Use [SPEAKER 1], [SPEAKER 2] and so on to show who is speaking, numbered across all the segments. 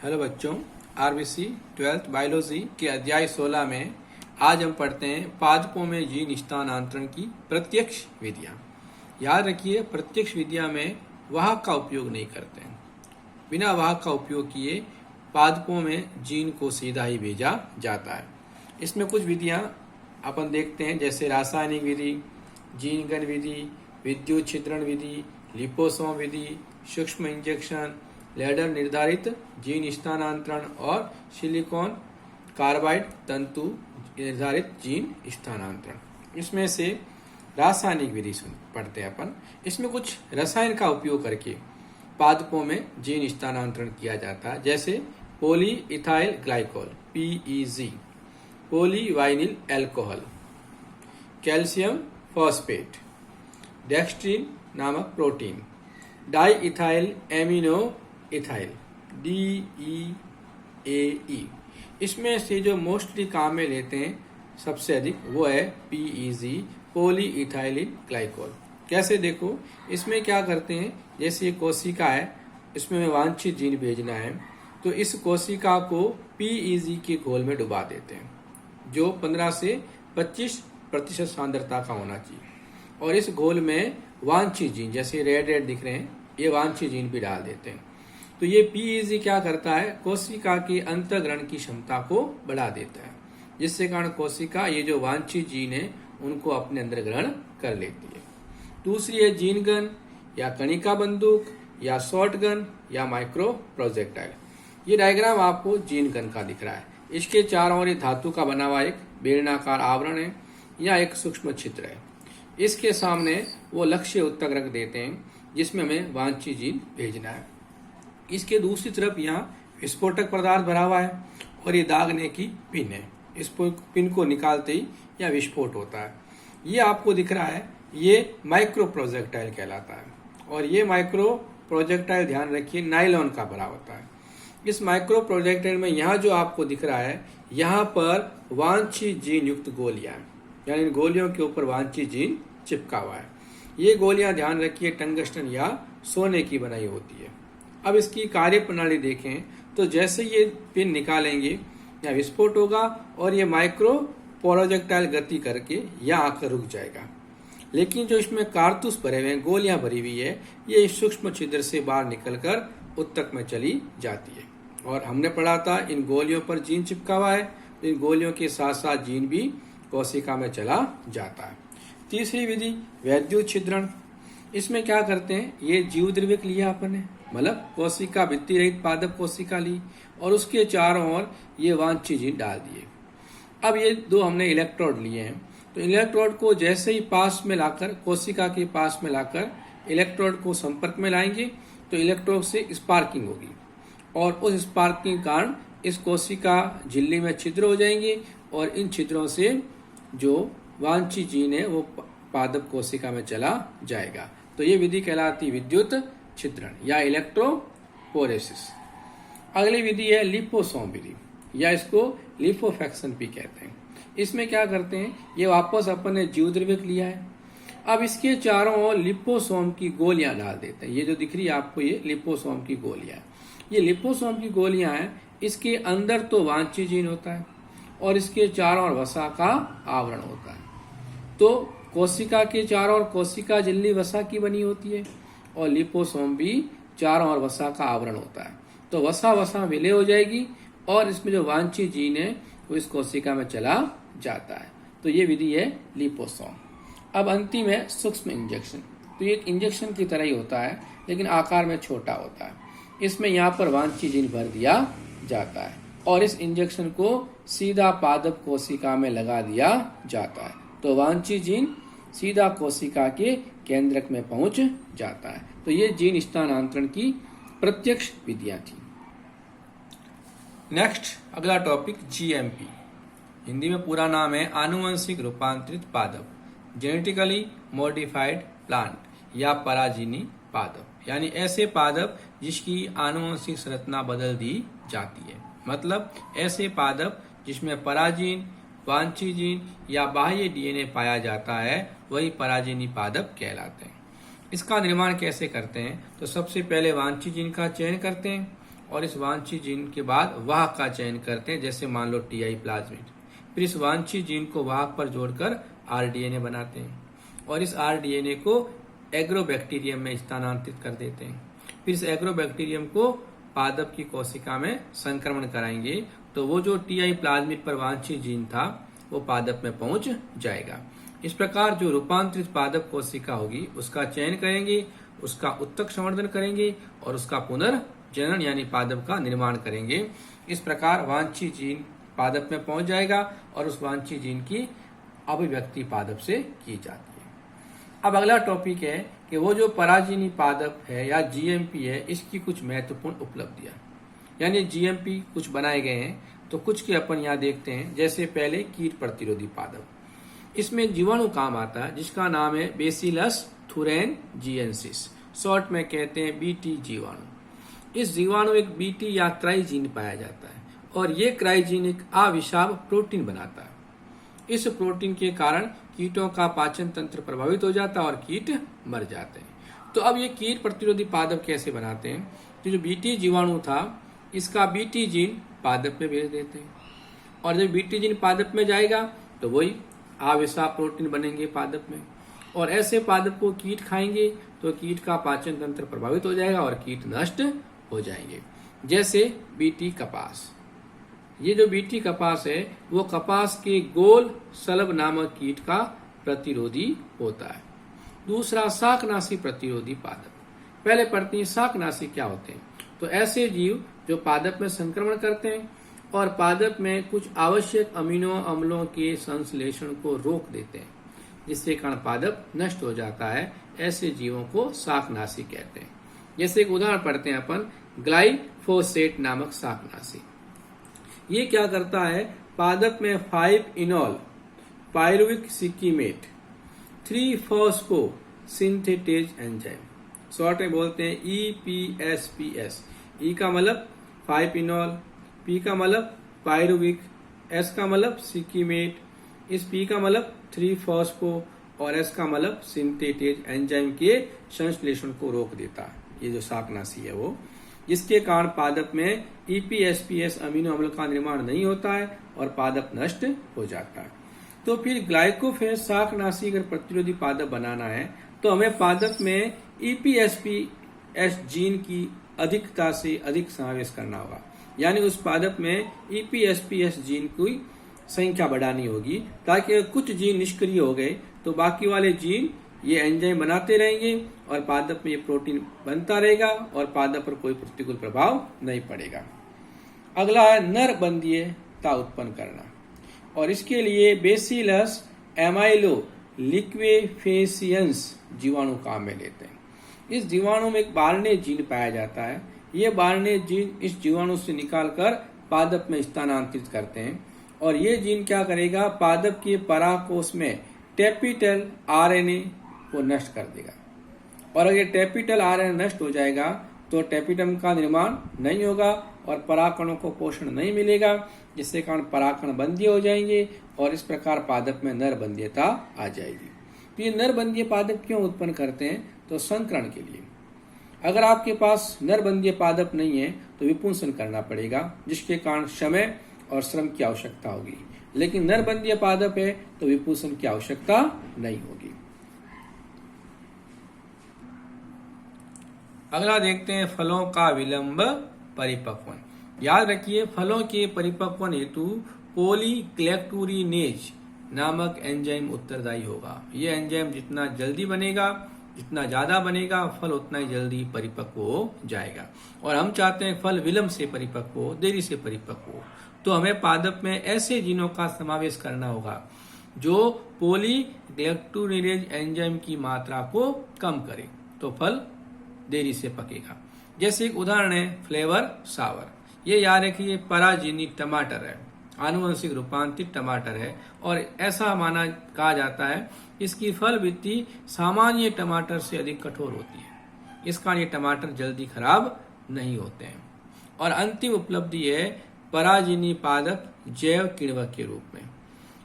[SPEAKER 1] Hello बच्चों, RBC 12th biology के अध्याय 16 में आज हम पढ़ते हैं पादपों में जीन स्थानांतरण की प्रत्यक्ष विधियां। याद रखिए, प्रत्यक्ष विधियां में वाहक का उपयोग नहीं करते हैं। बिना वाहक का उपयोग किए पादपों में जीन को सीधा ही भेजा जाता है। इसमें कुछ विधियां अपन देखते हैं, जैसे रासायनिक विधि, जीनगन विधि, विद्युत छिद्रण विधि, लिपोसोम विधि, सूक्ष्म इंजेक्शन, लैडर निर्धारित जीन स्थानांतरण और सिलिकॉन कार्बाइड तंतु निर्धारित जीन स्थानांतरण। इसमें से रासायनिक विधि पढ़ते हैं अपन। इसमें कुछ रसायन का उपयोग करके पादपों में जीन स्थानांतरण किया जाता है, जैसे poly ethyl glycol PEG, polyvinyl alcohol, calcium phosphate, dextrin नामक protein, di ethyl amino ethyl DEAE। इसमें से जो मोस्टली काम में लेते हैं सबसे अधिक वो है PEG, पॉली इथाइलिन ग्लाइकोल। कैसे देखो, इसमें क्या करते हैं, जैसे ये कोशिका है, इसमें वांछित जीन भेजना है तो इस कोशिका को PEG के घोल में डुबा देते हैं, जो 15 से 25% सांद्रता का होना चाहिए। और इस घोल में वांछित जीन, जैसे रेड दिख रहे हैं, ये वांछित जीन भी डाल देते हैं। तो ये PEG क्या करता है, कोशिका की अंतःग्रहण की क्षमता को बढ़ा देता है, जिससे कारण कोशिका ये जो वांछित जीन है उनको अपने अंदर ग्रहण कर लेती है। दूसरी है जीन गन या कणिका बंदूक या शॉर्ट गन या माइक्रो प्रोजेक्टाइल। ये डायग्राम आपको जीन गन का दिख रहा है। इसके चारों ओर धातु का बना हुआ एक बेलनाकार आवरण है या एक सूक्ष्म छिद्र है। इसके सामने वो लक्ष्य ऊतक रख देते हैं जिसमें हमें वांछित जीन भेजना है। इसके दूसरी तरफ यहाँ विस्फोटक पदार्थ भरा हुआ है और ये दागने की पिन है। इस पिन को निकालते ही यह विस्फोट होता है। ये आपको दिख रहा है, ये माइक्रो प्रोजेक्टाइल कहलाता है। और ये माइक्रो प्रोजेक्टाइल ध्यान रखिए नायलॉन का भरा होता है। इस माइक्रो प्रोजेक्टाइल में यहाँ जो आपको दिख रहा है, यहाँ पर वांछित जीन युक्त गोलियां, यानी इन गोलियों के ऊपर वांछित जीन चिपका हुआ है। ये गोलियां ध्यान रखिए टंगस्टन या सोने की बनाई होती है। अब इसकी कार्य प्रणाली देखें तो जैसे ये पिन निकालेंगे या विस्फोट होगा और ये माइक्रो प्रोजेक्टाइल गति करके यहाँ आकर रुक जाएगा। लेकिन जो इसमें कारतूस भरे हुए हैं, गोलियां भरी हुई है, ये इस सूक्ष्म छिद्र से बाहर निकलकर उत्तक में चली जाती है। और हमने पढ़ा था इन गोलियों पर जीन चिपका हुआ है, तो इन गोलियों के साथ साथ जीन भी कोशिका में चला जाता है। तीसरी विधि वैद्युत छिद्रण। इसमें क्या करते हैं, ये जीव द्रव्यक लिया अपन ने, मतलब कोशिका भित्ति रहित पादप कोशिका ली और उसके चारों ओर ये वांछित जीन डाल दिए। अब ये दो हमने इलेक्ट्रोड लिए हैं, तो इलेक्ट्रोड को जैसे ही पास में लाकर, कोशिका के पास में लाकर इलेक्ट्रोड को संपर्क में लाएंगे तो इलेक्ट्रोड से स्पार्किंग होगी और उस स्पार्किंग के कारण इस कोशिका झिल्ली में छिद्र हो जाएंगे और इन छिद्रों से जो वांछित जीन है वो पादप कोशिका में चला जाएगा। तो ये विधि कहलाती विद्युत छिद्रण या इलेक्ट्रोपोरेसिस। अगली विधि है लिपोसोम विधि या इसको लिपोसक्शन भी कहते हैं। इसमें क्या करते हैं, ये वापस अपन ने जीव द्रव्यक लिया है, अब इसके चारों ओर लिपोसोम की गोलियां डाल देते हैं। ये जो दिख रही है आपको, ये लिपोसोम की गोलियां, ये लिपोसोम की गोलियां हैं। इसके अंदर तो वांछित जीन होता है और इसके चारों ओर वसा का आवरण होता है। तो कोशिका के चारों ओर कोशिका झिल्ली वसा की बनी होती है और लिपोसोम भी चारों ओर वसा का आवरण होता है। तो वसा विलय हो जाएगी और इसमें जो वांछित जीन है वो इस कोशिका में चला जाता है। तो ये विधि है लिपोसोम। अब अंतिम है सूक्ष्म इंजेक्शन। तो ये एक इंजेक्शन की तरह ही होता है लेकिन आकार में छोटा होता है। इसमें यहाँ पर वांछित जीन भर दिया जाता है और इस इंजेक्शन को सीधा पादप कोशिका में लगा दिया जाता है। तो वांछित जीन सीधा कोशिका के केंद्रक में पहुंच जाता है। तो ये जीन स्थानांतरण की प्रत्यक्ष विधियां थी। नेक्स्ट अगला टॉपिक GMP। हिंदी में पूरा नाम है आनुवंशिक रूपांतरित पादप, जेनेटिकली मॉडिफाइड प्लांट या पराजीनी पादप, यानी ऐसे पादप जिसकी आनुवंशिक संरचना बदल दी जाती है। मतलब ऐसे पादप जिसमें पराजीन, वांछित जीन या बाह्य DNA पाया जाता है, वही पराजीनी पादप कहलाते हैं। इसका निर्माण कैसे करते हैं, तो सबसे पहले वांछित जीन का चयन करते हैं और इस वांछित जीन के बाद वाहक का चयन करते हैं, जैसे मान लो टीआई प्लाज्मिड। फिर इस वांछित जीन को वाहक पर जोड़कर आरडीएनए बनाते हैं और इस आरडीएनए को एग्रोबैक्टीरियम में स्थानांतरित कर देते हैं। फिर इस एग्रोबैक्टीरियम को पादप की कोशिका में संक्रमण कराएंगे तो वो जो टीआई प्लाज्मिड पर वांछित जीन था वो पादप में पहुंच जाएगा। इस प्रकार जो रूपांतरित पादप कोशिका होगी उसका चयन करेंगे, उसका उत्तक संवर्धन करेंगे और उसका पुनर्जनन यानी पादप का निर्माण करेंगे। इस प्रकार वांछित जीन पादप में पहुंच जाएगा और उस वांछित जीन की अभिव्यक्ति पादप से की जाती है। अब अगला टॉपिक है कि वो जो पराजीनी पादप है या जीएमपी है, इसकी कुछ महत्वपूर्ण उपलब्धियां, यानी जीएमपी कुछ बनाए गए हैं तो कुछ के अपन यहाँ देखते हैं। जैसे पहले कीट प्रतिरोधी पादप, इसमें जीवाणु काम आता है जिसका नाम है बेसिलस थुरेनजिएंसिस, शॉर्ट में कहते हैं बीटी जीवाणु। इस जीवाणु एक बीटी या क्राइजीन पाया जाता है और ये क्राइजीन एक अविषाव प्रोटीन बनाता है। इस प्रोटीन के कारण कीटों का पाचन तंत्र प्रभावित हो जाता है और कीट मर जाते हैं। तो अब ये कीट प्रतिरोधी पादप कैसे बनाते हैं? तो जो बीटी जीवाणु था इसका बीटी जीन पादप में भेज देते हैं और जब बीटी जीन पादप में जाएगा तो वही अविषाव प्रोटीन बनेंगे पादप में और ऐसे पादप को कीट खाएंगे तो कीट का पाचन तंत्र प्रभावित हो जाएगा और कीट नष्ट हो जाएंगे। जैसे बीटी कपास, ये जो बीटी कपास है वो कपास के गोल सलब नामक कीट का प्रतिरोधी होता है। दूसरा शाकनाशी प्रतिरोधी पादप, पहले पढ़ते हैं शाकनाशी क्या होते हैं। तो ऐसे जीव जो पादप में संक्रमण करते हैं और पादप में कुछ आवश्यक अमीनो अम्लों के संश्लेषण को रोक देते हैं जिससे कारण पादप नष्ट हो जाता है, ऐसे जीवों को शाकनाशी कहते हैं। जैसे एक उदाहरण पढ़ते हैं अपन, ग्लाइफोसेट नामक शाकनाशी। ये क्या करता है? पादप में 5-इनॉल पायरुविक सिक्कीमेट 3-फॉस्फो सिंथेटेज एंजाइम, शॉर्ट में बोलते हैं EPSPS। ई का मतलब 5-इनॉल, पी का मतलब पायरुविक, एस का मतलब सिक्कीमेट, इस पी का मतलब 3-फॉस्फो और एस का मतलब सिंथेटेज एंजाइम के संश्लेषण को रोक देता है। ये जो शाकनाशी है वो, जिसके कारण पादप में EPSPS अमीनो अम्ल का निर्माण नहीं होता है और पादप नष्ट हो जाता है। तो फिर ग्लाइकोफेज शाकनाशी अगर प्रतिरोधी पादप बनाना है तो हमें पादप में EPSPS जीन की अधिकता से अधिक समावेश करना होगा, यानी उस पादप में EPSPS जीन की संख्या बढ़ानी होगी ताकि कुछ जीन निष्क्रिय हो गए तो बाकी वाले जीन ये एंजाइम बनाते रहेंगे और पादप में ये प्रोटीन बनता रहेगा और पादप पर कोई प्रतिकूल प्रभाव नहीं पड़ेगा। अगला है नरबंधीयता उत्पन्न करना और इसके लिए बेसिलस एमाइलो लिक्वेफेसियंस जीवाणु काम में लेते हैं। इस जीवाणु में एक बारने जीन पाया जाता है। ये बारने जीन इस जीवाणु से निकालकर पादप में स्थानांतरित करते हैं और ये जीन क्या करेगा? पादप के पराकोश में टेपिटल आरएनए को नष्ट कर देगा और अगर टेपिटल आरएनए नष्ट हो जाएगा तो टेपिटम का निर्माण नहीं होगा और पराकणों को पोषण नहीं मिलेगा, जिससे कारण पराकण बंदी हो जाएंगे और इस प्रकार पादप में नरबंधीयता आ जाएगी। तो ये नरबंधीय पादप क्यों उत्पन्न करते हैं? तो संकरण के लिए। अगर आपके पास नरबंधीय पादप नहीं है तो विपुंसन करना पड़ेगा, जिसके कारण समय और श्रम की आवश्यकता होगी, लेकिन नरबंधीय पादप है तो विपुंसन की आवश्यकता नहीं होगी। अगला देखते हैं फलों का विलंब परिपक्वन। याद रखिए फलों के परिपक्वन हेतु पॉलीक्लेक्टुरिनेज नामक एंजाइम उत्तरदायी होगा। ये एंजाइम जितना जल्दी बनेगा, जितना ज्यादा बनेगा, फल उतना ही जल्दी परिपक्व हो जाएगा और हम चाहते हैं फल विलंब से परिपक्व हो, देरी से परिपक्व हो। तो हमें पादप में ऐसे जीनों का समावेश करना होगा जो पॉलीक्लेक्टुरिनेज एंजाइम की मात्रा को कम करे, तो फल देरी से पकेगा। जैसे एक उदाहरण है फ्लेवर सावर। ये याद रखिए पराजीनी टमाटर है, आनुवंशिक रूपांतरित टमाटर है और ऐसा कहा जाता है इसकी फल वृत्ति सामान्य टमाटर से अधिक कठोर होती है, इस कारण ये टमाटर जल्दी खराब नहीं होते हैं। और अंतिम उपलब्धि है पराजीनी पादप जैव किण्वक के रूप में।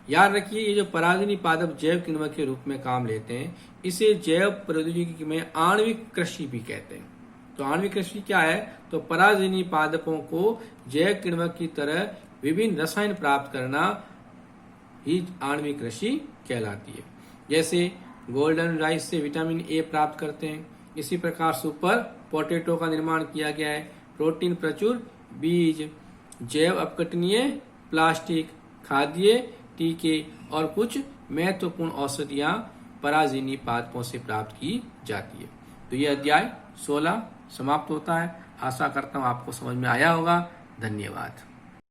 [SPEAKER 1] याद रखिए ये जो पराजीनी पादप जैव किण्वक के रूप में काम लेते हैं, इसे जैव प्रौद्योगिकी में आणविक कृषि भी कहते हैं। तो आणविक कृषि क्या है? तो परागजननी पादपों को जैव किण्वक की तरह विभिन्न रसायन प्राप्त करना ही आणविक कृषि कहलाती है। जैसे गोल्डन राइस से विटामिन ए प्राप्त करते हैं, इसी प्रकार सुपर पोटैटो का निर्माण किया गया है। प्रोटीन प्रचुर बीज, जैव अपघटनीय प्लास्टिक, खाद्य टीके और कुछ महत्वपूर्ण औषधियां परागजननी पादपों से प्राप्त की जाती है। तो ये अध्याय 16 समाप्त होता है। आशा करता हूं आपको समझ में आया होगा। धन्यवाद।